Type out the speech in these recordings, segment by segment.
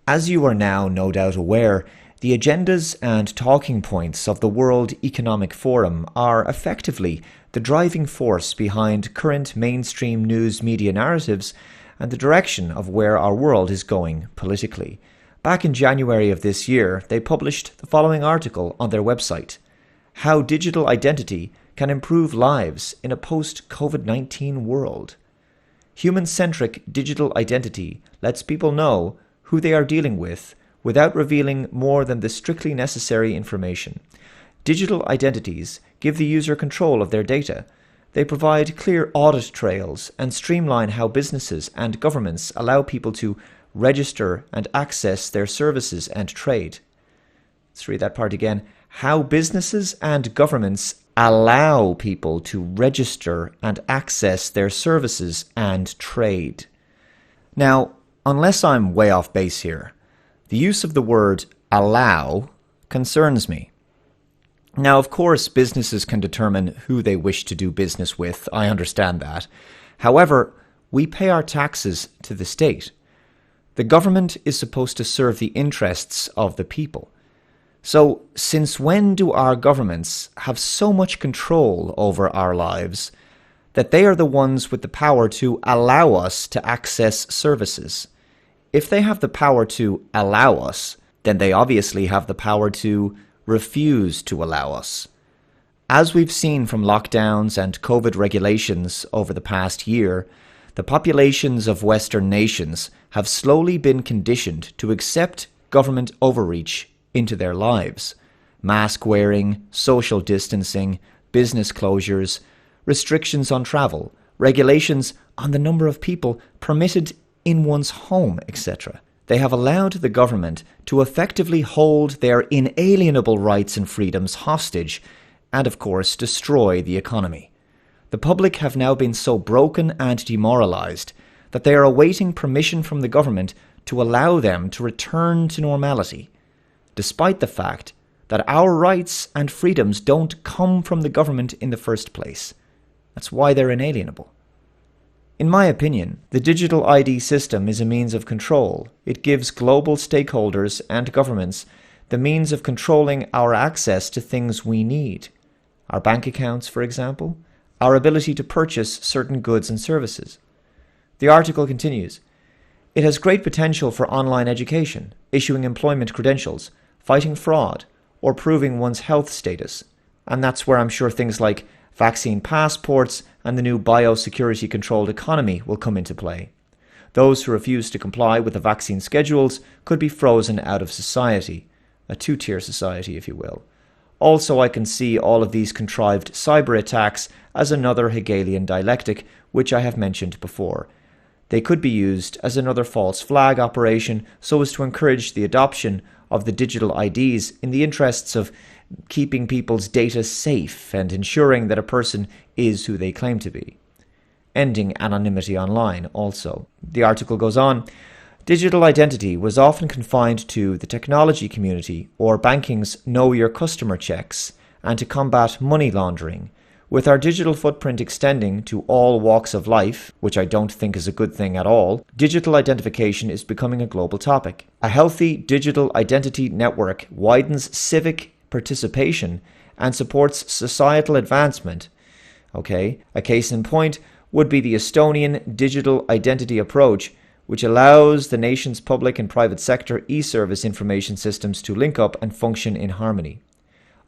As you are now no doubt aware, the agendas and talking points of the World Economic Forum are effectively the driving force behind current mainstream news media narratives and the direction of where our world is going politically. Back in January of this year, they published the following article on their website: How Digital Identity Can Improve Lives in a Post-COVID-19 World. Human-centric digital identity lets people know who they are dealing with without revealing more than the strictly necessary information. Digital identities give the user control of their data. They provide clear audit trails and streamline how businesses and governments allow people to register and access their services and trade. Let's read that part again. How businesses and governments allow people to register and access their services and trade. Now, unless I'm way off base here, the use of the word allow concerns me. Now, of course, businesses can determine who they wish to do business with. I understand that. However, we pay our taxes to the state. The government is supposed to serve the interests of the people. So, since when do our governments have so much control over our lives that they are the ones with the power to allow us to access services? If they have the power to allow us, then they obviously have the power to refuse to allow us. As we've seen from lockdowns and COVID regulations over the past year, the populations of Western nations have slowly been conditioned to accept government overreach into their lives. Mask wearing, social distancing, business closures, restrictions on travel, regulations on the number of people permitted in one's home, etc. They have allowed the government to effectively hold their inalienable rights and freedoms hostage and, of course, destroy the economy. The public have now been so broken and demoralized that they are awaiting permission from the government to allow them to return to normality, despite the fact that our rights and freedoms don't come from the government in the first place. That's why they're inalienable. In my opinion, the digital ID system is a means of control. It gives global stakeholders and governments the means of controlling our access to things we need. Our bank accounts, for example, our ability to purchase certain goods and services. The article continues, It has great potential for online education, issuing employment credentials, fighting fraud, or proving one's health status. And that's where I'm sure things like vaccine passports and the new biosecurity-controlled economy will come into play. Those who refuse to comply with the vaccine schedules could be frozen out of society, a two-tier society, if you will. Also, I can see all of these contrived cyber attacks as another Hegelian dialectic, which I have mentioned before. They could be used as another false flag operation so as to encourage the adoption of the digital IDs in the interests of keeping people's data safe and ensuring that a person is who they claim to be. Ending anonymity online also. The article goes on, Digital identity was often confined to the technology community or banking's know your customer checks and to combat money laundering. With our digital footprint extending to all walks of life, which I don't think is a good thing at all, digital identification is becoming a global topic. A healthy digital identity network widens civic participation and supports societal advancement. A case in point would be the Estonian digital identity approach, which allows the nation's public and private sector e-service information systems to link up and function in harmony.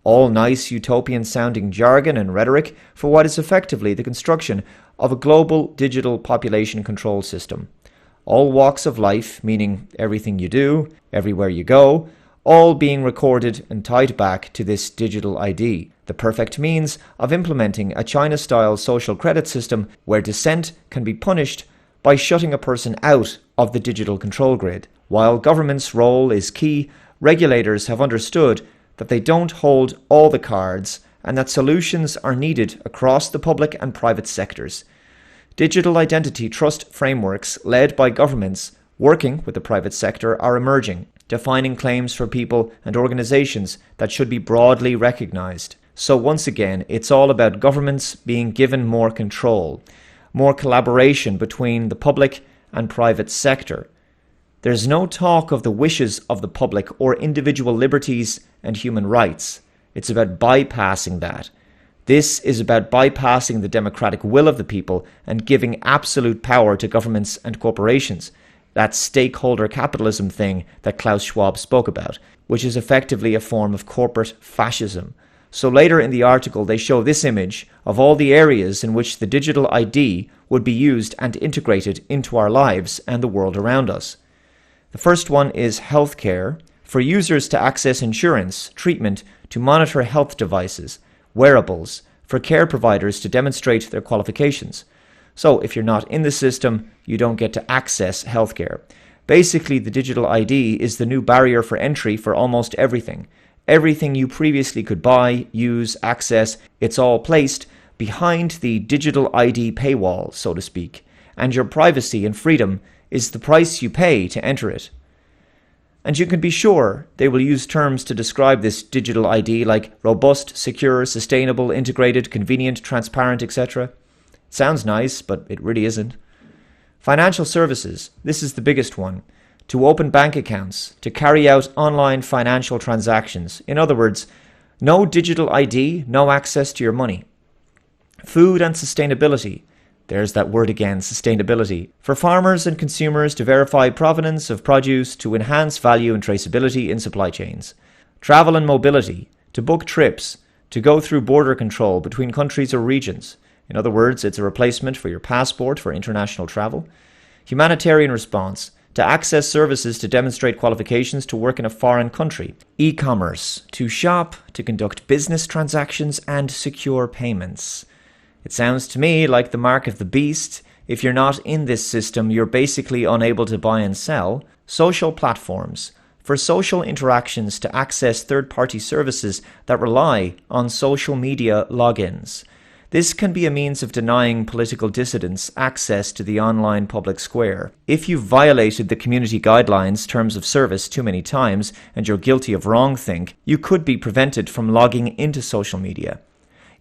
All nice utopian-sounding jargon and rhetoric for what is effectively the construction of a global digital population control system. All walks of life, meaning everything you do, everywhere you go, all being recorded and tied back to this digital ID, the perfect means of implementing a China-style social credit system where dissent can be punished by shutting a person out of the digital control grid. While government's role is key, regulators have understood that they don't hold all the cards and that solutions are needed across the public and private sectors. Digital identity trust frameworks led by governments working with the private sector are emerging, defining claims for people and organizations that should be broadly recognized. So once again, it's all about governments being given more control, more collaboration between the public and private sector. There's no talk of the wishes of the public or individual liberties and human rights. It's about bypassing that. This is about bypassing the democratic will of the people and giving absolute power to governments and corporations. That stakeholder capitalism thing that Klaus Schwab spoke about, which is effectively a form of corporate fascism. So later in the article, they show this image of all the areas in which the digital ID would be used and integrated into our lives and the world around us. The first one is healthcare, for users to access insurance, treatment, to monitor health devices, wearables, for care providers to demonstrate their qualifications. So if you're not in the system, you don't get to access healthcare. Basically, the digital ID is the new barrier for entry for almost everything. Everything you previously could buy, use, access, it's all placed behind the digital ID paywall, so to speak, and your privacy and freedom is the price you pay to enter it. And you can be sure they will use terms to describe this digital ID like robust, secure, sustainable, integrated, convenient, transparent, etc. Sounds nice, but it really isn't. Financial services, this is the biggest one. To open bank accounts, to carry out online financial transactions. In other words, no digital ID, no access to your money. Food and sustainability. There's that word again, sustainability. For farmers and consumers to verify provenance of produce, to enhance value and traceability in supply chains. Travel and mobility. To book trips, to go through border control between countries or regions. In other words, it's a replacement for your passport for international travel. Humanitarian response. To access services to demonstrate qualifications to work in a foreign country. E-commerce. To shop, to conduct business transactions and secure payments. It sounds to me like the mark of the beast. If you're not in this system, you're basically unable to buy and sell. Social platforms. For social interactions to access third-party services that rely on social media logins. This can be a means of denying political dissidents access to the online public square. If you've violated the community guidelines terms of service too many times and you're guilty of wrongthink, you could be prevented from logging into social media.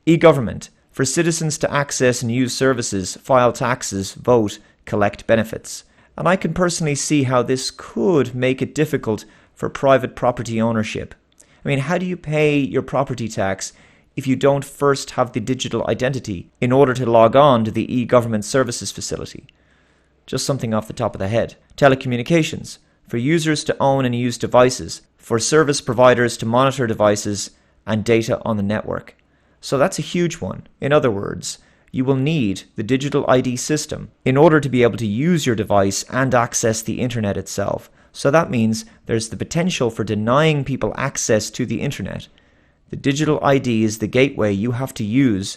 E-government. For citizens to access and use services, file taxes, vote, collect benefits. And I can personally see how this could make it difficult for private property ownership. I mean, how do you pay your property tax if you don't first have the digital identity in order to log on to the e-government services facility? Just something off the top of the head. Telecommunications. For users to own and use devices. For service providers to monitor devices and data on the network. So that's a huge one. In other words, you will need the digital ID system in order to be able to use your device and access the internet itself. So that means there's the potential for denying people access to the internet. The digital ID is the gateway you have to use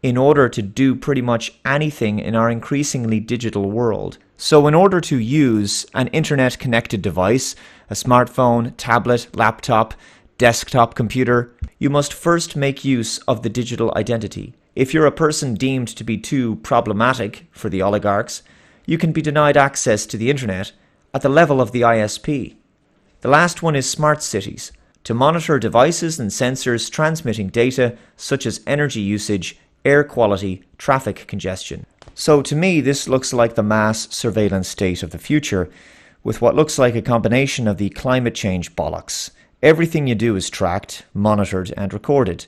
in order to do pretty much anything in our increasingly digital world. So in order to use an internet-connected device, a smartphone, tablet, laptop, desktop computer, you must first make use of the digital identity. If you're a person deemed to be too problematic for the oligarchs, you can be denied access to the internet at the level of the ISP. The last one is smart cities, to monitor devices and sensors transmitting data such as energy usage, air quality, traffic congestion. So to me, this looks like the mass surveillance state of the future, with what looks like a combination of the climate change bollocks. Everything you do is tracked, monitored, and recorded.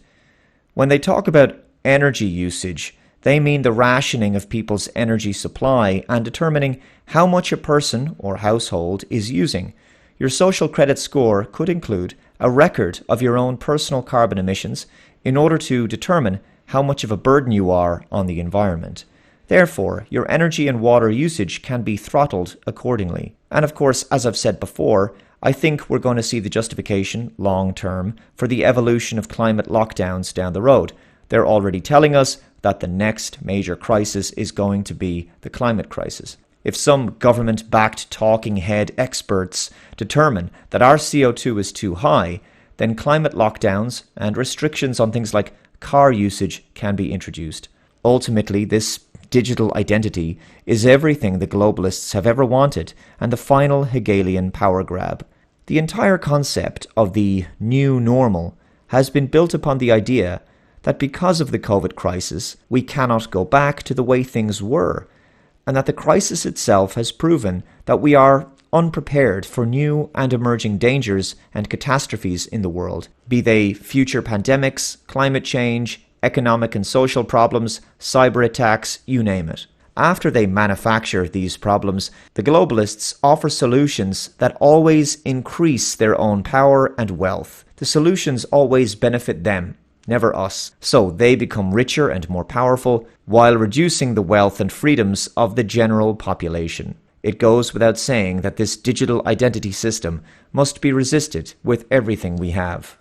When they talk about energy usage, they mean the rationing of people's energy supply and determining how much a person or household is using. Your social credit score could include a record of your own personal carbon emissions in order to determine how much of a burden you are on the environment. Therefore, your energy and water usage can be throttled accordingly. And of course, as I've said before, I think we're going to see the justification, long term, for the evolution of climate lockdowns down the road. They're already telling us that the next major crisis is going to be the climate crisis. If some government-backed talking head experts determine that our CO2 is too high, then climate lockdowns and restrictions on things like car usage can be introduced. Ultimately, this digital identity is everything the globalists have ever wanted and the final Hegelian power grab. The entire concept of the new normal has been built upon the idea that because of the COVID crisis, we cannot go back to the way things were, and that the crisis itself has proven that we are unprepared for new and emerging dangers and catastrophes in the world, be they future pandemics, climate change, economic and social problems, cyber attacks, you name it. After they manufacture these problems, the globalists offer solutions that always increase their own power and wealth. The solutions always benefit them, never us. So they become richer and more powerful while reducing the wealth and freedoms of the general population. It goes without saying that this digital identity system must be resisted with everything we have.